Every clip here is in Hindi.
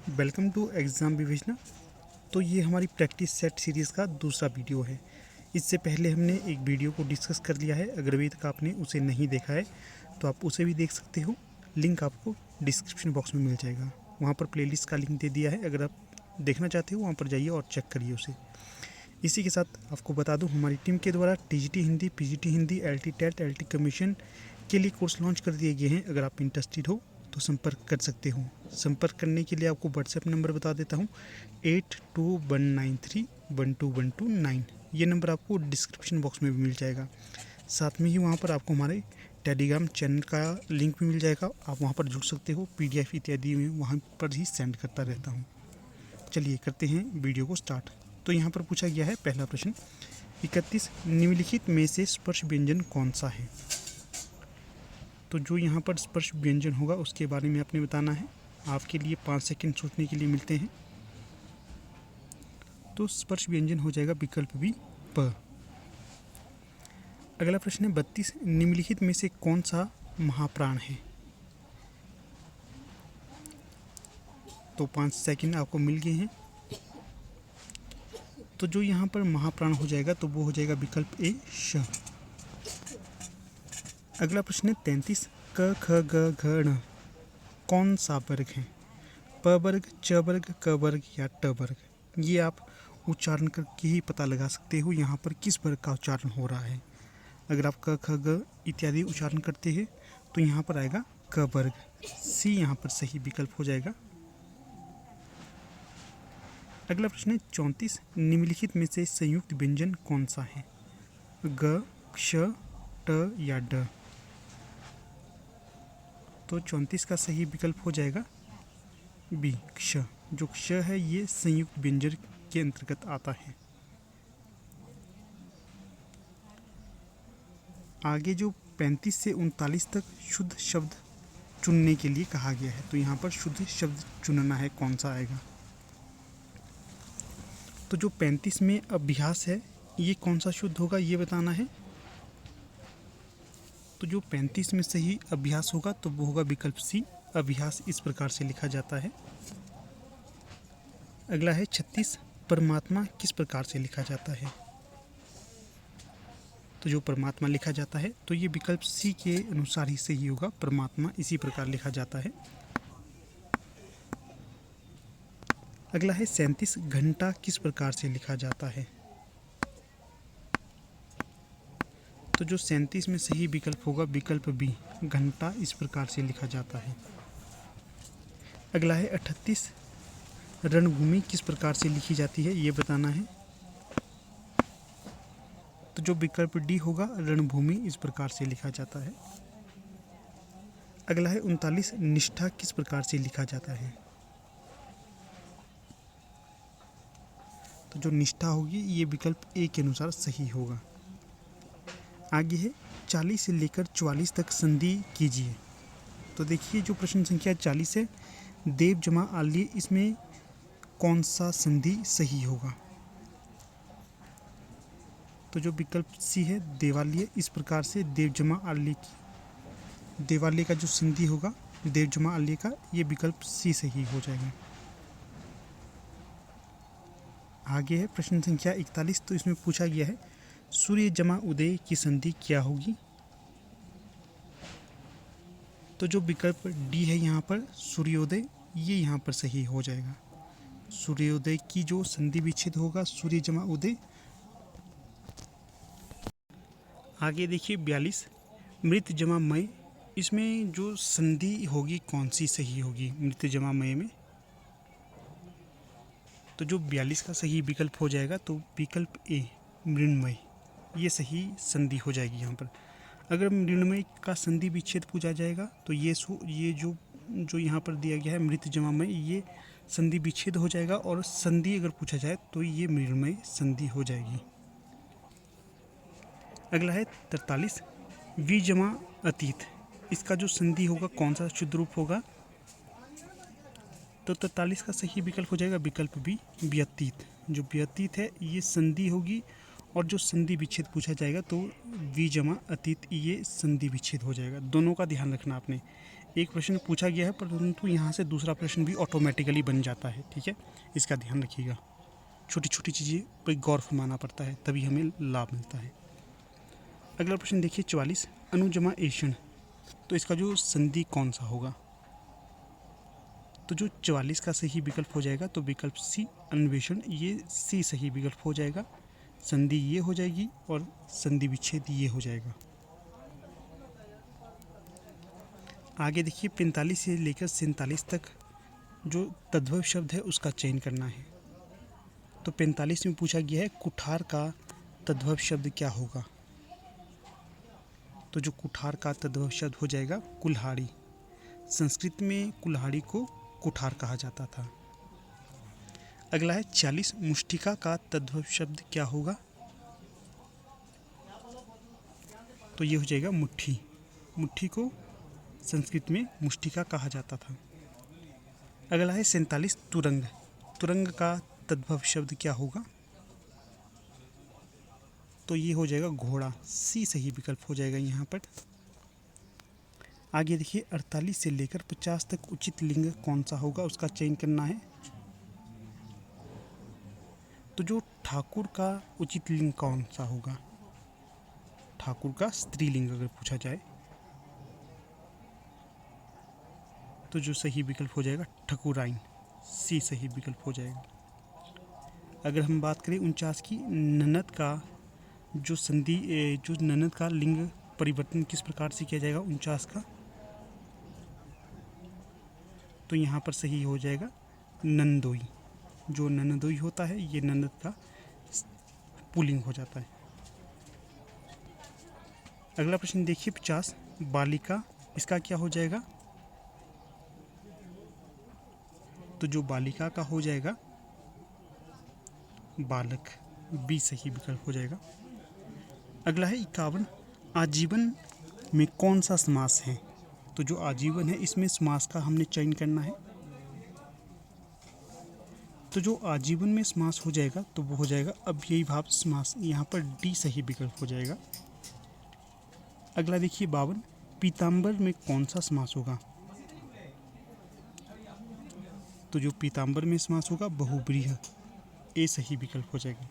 वेलकम टू एग्ज़ाम विवेचना। तो ये हमारी प्रैक्टिस सेट सीरीज़ का दूसरा वीडियो है। इससे पहले हमने एक वीडियो को डिस्कस कर लिया है। अगर अभी तक आपने उसे नहीं देखा है तो आप उसे भी देख सकते हो। लिंक आपको डिस्क्रिप्शन बॉक्स में मिल जाएगा। वहाँ पर प्लेलिस्ट का लिंक दे दिया है। अगर आप देखना चाहते हो वहाँ पर जाइए और चेक करिए उसे। इसी के साथ आपको बता दूँ, हमारी टीम के द्वारा TGT Hindi, PGT Hindi, LT TET, LT commission के लिए कोर्स लॉन्च कर दिए गए हैं। अगर आप इंटरेस्टेड हो तो संपर्क कर सकते हो। संपर्क करने के लिए आपको व्हाट्सएप नंबर बता देता हूँ, 8219312129। ये नंबर आपको डिस्क्रिप्शन बॉक्स में भी मिल जाएगा। साथ में ही वहाँ पर आपको हमारे टेलीग्राम चैनल का लिंक भी मिल जाएगा। आप वहाँ पर जुड़ सकते हो। PDF इत्यादि में वहाँ पर ही सेंड करता रहता हूँ। चलिए करते हैं वीडियो को स्टार्ट। तो यहाँ पर पूछा गया है पहला प्रश्न, 31 निम्नलिखित में से स्पर्श व्यंजन कौन सा है। तो जो यहाँ पर स्पर्श व्यंजन होगा उसके बारे में आपने बताना है। आपके लिए 5 सेकंड सोचने के लिए मिलते हैं। तो स्पर्श व्यंजन हो जाएगा विकल्प बी, प। अगला प्रश्न है, 32 निम्नलिखित में से कौन सा महाप्राण है। तो 5 सेकंड आपको मिल गए हैं। तो जो यहाँ पर महाप्राण हो जाएगा तो वो हो जाएगा विकल्प ए, श। अगला प्रश्न है 33, क ख ग घ ण कौन सा वर्ग है। प वर्ग, च वर्ग, क वर्ग या ट वर्ग। ये आप उच्चारण करके ही पता लगा सकते हो यहाँ पर किस वर्ग का उच्चारण हो रहा है। अगर आप क ख ग इत्यादि उच्चारण करते हैं तो यहाँ पर आएगा क वर्ग। सी यहाँ पर सही विकल्प हो जाएगा। अगला प्रश्न है 34, निम्नलिखित में से संयुक्त व्यंजन कौन सा है। ग, क्ष, ट या ड। तो 34 का सही विकल्प हो जाएगा बी, क्ष। जो क्ष है ये संयुक्त व्यंजन के अंतर्गत आता है। आगे जो 35 से 39 तक शुद्ध शब्द चुनने के लिए कहा गया है। तो यहाँ पर शुद्ध शब्द चुनना है, कौन सा आएगा। तो जो 35 में अभ्यास है ये कौन सा शुद्ध होगा ये बताना है। तो जो 35 में सही अभ्यास होगा तो वो होगा विकल्प सी, अभ्यास इस प्रकार से लिखा जाता है। अगला है 36, परमात्मा किस प्रकार से लिखा जाता है। तो जो परमात्मा लिखा जाता है तो ये विकल्प सी के अनुसार ही सही होगा। परमात्मा इसी प्रकार लिखा जाता है। अगला है 37, घंटा किस प्रकार से लिखा जाता है। तो जो 37 में सही विकल्प होगा विकल्प बी, घंटा इस प्रकार से लिखा जाता है। अगला है 38, रणभूमि किस प्रकार से लिखी जाती है ये बताना है। तो जो विकल्प डी होगा, रणभूमि इस प्रकार से लिखा जाता है। अगला है 39, निष्ठा किस प्रकार से लिखा जाता है। तो जो निष्ठा होगी ये विकल्प ए के अनुसार सही होगा। आगे है 40 से लेकर 44 तक संधि कीजिए। तो देखिए जो प्रश्न संख्या 40 है, देव जमा आल्य, इसमें कौन सा संधि सही होगा। तो जो विकल्प सी है, देवालय, इस प्रकार से देव जमा आल्य की, देवालय का जो संधि होगा देव जमा आल्य का, ये विकल्प सी सही हो जाएगा। आगे है प्रश्न संख्या 41। तो इसमें पूछा गया है, सूर्य जमा उदय की संधि क्या होगी। तो जो विकल्प डी है यहाँ पर, सूर्योदय, ये यहाँ पर सही हो जाएगा। सूर्योदय की जो संधि विच्छेद होगा सूर्य जमा उदय। आगे देखिए 42, मृत जमा मय, इसमें जो संधि होगी कौन सी सही होगी मृत जमा मय में। तो जो 42 का सही विकल्प हो जाएगा तो विकल्प ए, मृण्मय, ये सही संधि हो जाएगी यहाँ पर। अगर मृण्मय का संधि विच्छेद पूछा जाएगा तो ये जो यहाँ पर दिया गया है मृत जमामय, ये संधि विच्छेद हो जाएगा। और संधि अगर पूछा जाए तो ये मृण्मय संधि हो जाएगी। अगला है 43, वी जमा अतीत, इसका जो संधि होगा कौन सा शुद्ध रूप होगा। तो 43 का सही विकल्प हो जाएगा विकल्प बी, व्यतीत। जो व्यतीत है ये संधि होगी। और जो संधि विच्छेद पूछा जाएगा तो वी जमा अतीत, ये संधि विच्छेद हो जाएगा। दोनों का ध्यान रखना आपने, एक प्रश्न पूछा गया है, परंतु यहाँ से दूसरा प्रश्न भी ऑटोमेटिकली बन जाता है। ठीक है, इसका ध्यान रखिएगा। छोटी छोटी चीज़ें पर गौर फरमाना पड़ता है, तभी हमें लाभ मिलता है। अगला प्रश्न देखिए 44, अनु जमा एषण। तो इसका जो संधि कौन सा होगा? तो जो 44 का सही विकल्प हो जाएगा तो विकल्प सी अन्वेषण, ये सी सही विकल्प हो जाएगा। संधि ये हो जाएगी और संधि विच्छेद ये हो जाएगा। आगे देखिए 45 से लेकर 47 तक जो तद्भव शब्द है उसका चयन करना है। तो 45 में पूछा गया है कुठार का तद्भव शब्द क्या होगा? तो जो कुठार का तद्भव शब्द हो जाएगा कुल्हाड़ी। संस्कृत में कुल्हाड़ी को कुठार कहा जाता था। अगला है 40, मुष्टिका का तद्भव शब्द क्या होगा? तो ये हो जाएगा मुट्ठी। मुट्ठी को संस्कृत में मुष्टिका कहा जाता था। अगला है 47, तुरंग। तुरंग का तद्भव शब्द क्या होगा? तो ये हो जाएगा घोड़ा। सी सही विकल्प हो जाएगा यहाँ पर। आगे देखिए 48 से लेकर 50 तक उचित लिंग कौन सा होगा, उसका चयन करना है। तो जो ठाकुर का उचित लिंग कौन सा होगा? ठाकुर का स्त्रीलिंग अगर पूछा जाए तो जो सही विकल्प हो जाएगा ठकुराइन। सी सही विकल्प हो जाएगा। अगर हम बात करें 49 की, ननद का जो संधि जो ननद का लिंग परिवर्तन किस प्रकार से किया जाएगा 49 का? तो यहाँ पर सही हो जाएगा नंदोई। जो नंदोई होता है ये ननद का पुल्लिंग हो जाता है। अगला प्रश्न देखिए 50, बालिका। इसका क्या हो जाएगा? तो जो बालिका का हो जाएगा बालक। बी सही विकल्प हो जाएगा। अगला है 51, आजीवन में कौन सा समास है? तो जो आजीवन है इसमें समास का हमने चयन करना है। तो जो आजीवन में समास हो जाएगा तो वो हो जाएगा अव्ययी भाव समास। यहाँ पर डी सही विकल्प हो जाएगा। अगला देखिए 52, पीताम्बर में कौन सा समास होगा? तो जो पीताम्बर में समास होगा बहुब्रीहि। ए सही विकल्प हो जाएगा।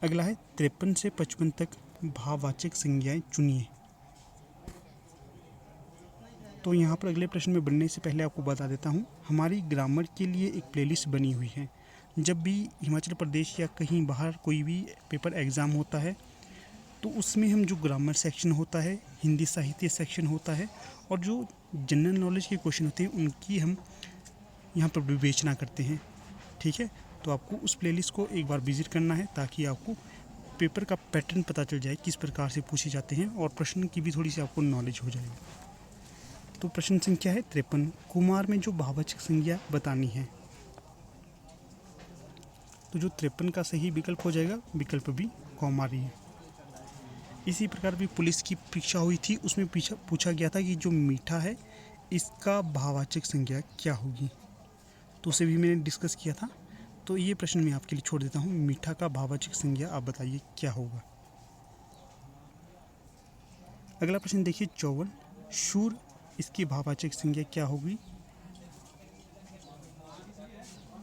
अगला है 53 से 55 तक भाववाचक संज्ञाएं चुनिए। तो यहाँ पर अगले प्रश्न में बढ़ने से पहले आपको बता देता हूँ, हमारी ग्रामर के लिए एक प्लेलिस्ट बनी हुई है। जब भी हिमाचल प्रदेश या कहीं बाहर कोई भी पेपर एग्ज़ाम होता है तो उसमें हम जो ग्रामर सेक्शन होता है, हिंदी साहित्य सेक्शन होता है और जो जनरल नॉलेज के क्वेश्चन होते हैं उनकी हम यहाँ पर विवेचना करते हैं। ठीक है, तो आपको उस प्लेलिस्ट को एक बार विजिट करना है ताकि आपको पेपर का पैटर्न पता चल जाए, किस प्रकार से पूछे जाते हैं और प्रश्न की भी थोड़ी सी आपको नॉलेज हो जाएगी। तो प्रश्न संख्या है 53, कुमार में जो भाववाचक संज्ञा बतानी है। तो जो 53 का सही विकल्प हो जाएगा विकल्प बी कौमारी है। इसी प्रकार भी पुलिस की परीक्षा हुई थी, उसमें पूछा गया था कि जो मीठा है इसका भाववाचक संज्ञा क्या होगी, तो उसे भी मैंने डिस्कस किया था। तो ये प्रश्न मैं आपके लिए छोड़ देता हूँ, मीठा का भाववाचक संज्ञा आप बताइए क्या होगा। अगला प्रश्न देखिए 54, शूर, इसकी भाववाचक संज्ञा क्या होगी?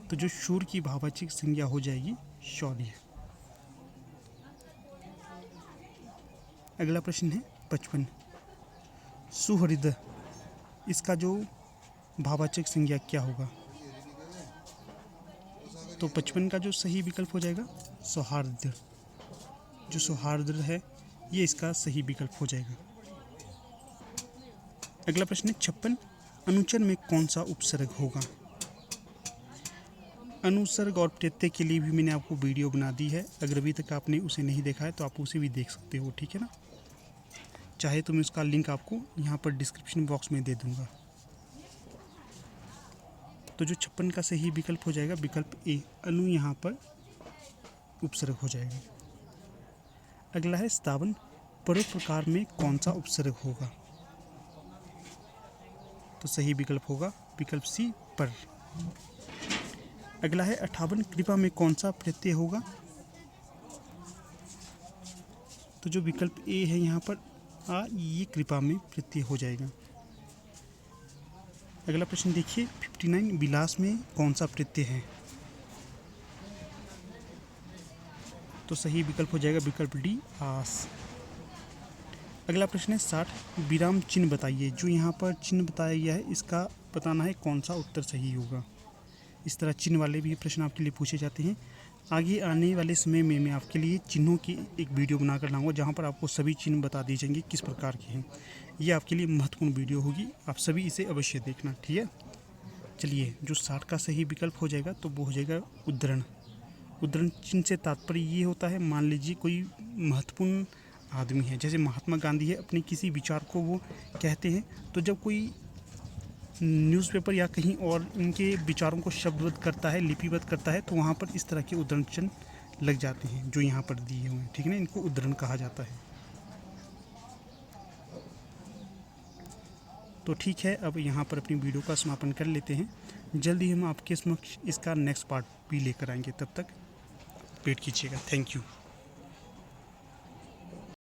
तो जो शूर की भाववाचक संज्ञा हो जाएगी शौर्य। अगला प्रश्न है 55, सुहृद, इसका जो भाववाचक संज्ञा क्या होगा? तो 55 का जो सही विकल्प हो जाएगा सौहार्द। जो सौहार्द है ये इसका सही विकल्प हो जाएगा। अगला प्रश्न है 56, अनुचर में कौन सा उपसर्ग होगा? अनुसर्ग और प्रत्यय के लिए भी मैंने आपको वीडियो बना दी है, अगर अभी तक आपने उसे नहीं देखा है तो आप उसे भी देख सकते हो। ठीक है ना, चाहे तो मैं उसका लिंक आपको यहाँ पर डिस्क्रिप्शन बॉक्स में दे दूँगा। तो जो 56 का सही विकल्प हो जाएगा विकल्प ए, अनु यहाँ पर उपसर्ग हो जाएगा। अगला है 57, परोपकार में कौन सा उपसर्ग होगा? तो सही विकल्प होगा विकल्प सी पर। अगला है 58, कृपा में कौन सा प्रत्यय होगा? तो जो विकल्प ए है यहाँ पर ये कृपा में प्रत्यय हो जाएगा। अगला प्रश्न देखिए 59, विलास में कौन सा प्रत्यय है? तो सही विकल्प हो जाएगा विकल्प डी, आस। अगला प्रश्न है 60, विराम चिन्ह बताइए। जो यहाँ पर चिन्ह बताया गया है इसका बताना है कौन सा उत्तर सही होगा। इस तरह चिन्ह वाले भी प्रश्न आपके लिए पूछे जाते हैं। आगे आने वाले समय में मैं आपके लिए चिन्हों की एक वीडियो बनाकर लाऊंगा जहाँ पर आपको सभी चिन्ह बता दिए जाएंगे किस प्रकार के हैं। ये आपके लिए महत्वपूर्ण वीडियो होगी, आप सभी इसे अवश्य देखना, ठीक है। चलिए, जो 60 का सही विकल्प हो जाएगा तो वो हो जाएगा उद्धरण। उद्धरण चिन्ह से तात्पर्य ये होता है, मान लीजिए कोई महत्वपूर्ण आदमी है, जैसे महात्मा गांधी है, अपने किसी विचार को वो कहते हैं, तो जब कोई न्यूज़पेपर या कहीं और इनके विचारों को शब्दबद्ध करता है, लिपिबद्ध करता है, तो वहाँ पर इस तरह के उद्धरण चिन्ह लग जाते हैं जो यहाँ पर दिए हुए हैं, ठीक है ना। इनको उद्धरण कहा जाता है। तो ठीक है, अब यहाँ पर अपनी वीडियो का समापन कर लेते हैं। जल्दी हम आपके समक्ष इसका नेक्स्ट पार्ट भी लेकर आएंगे, तब तक वेट कीजिएगा। Thank you.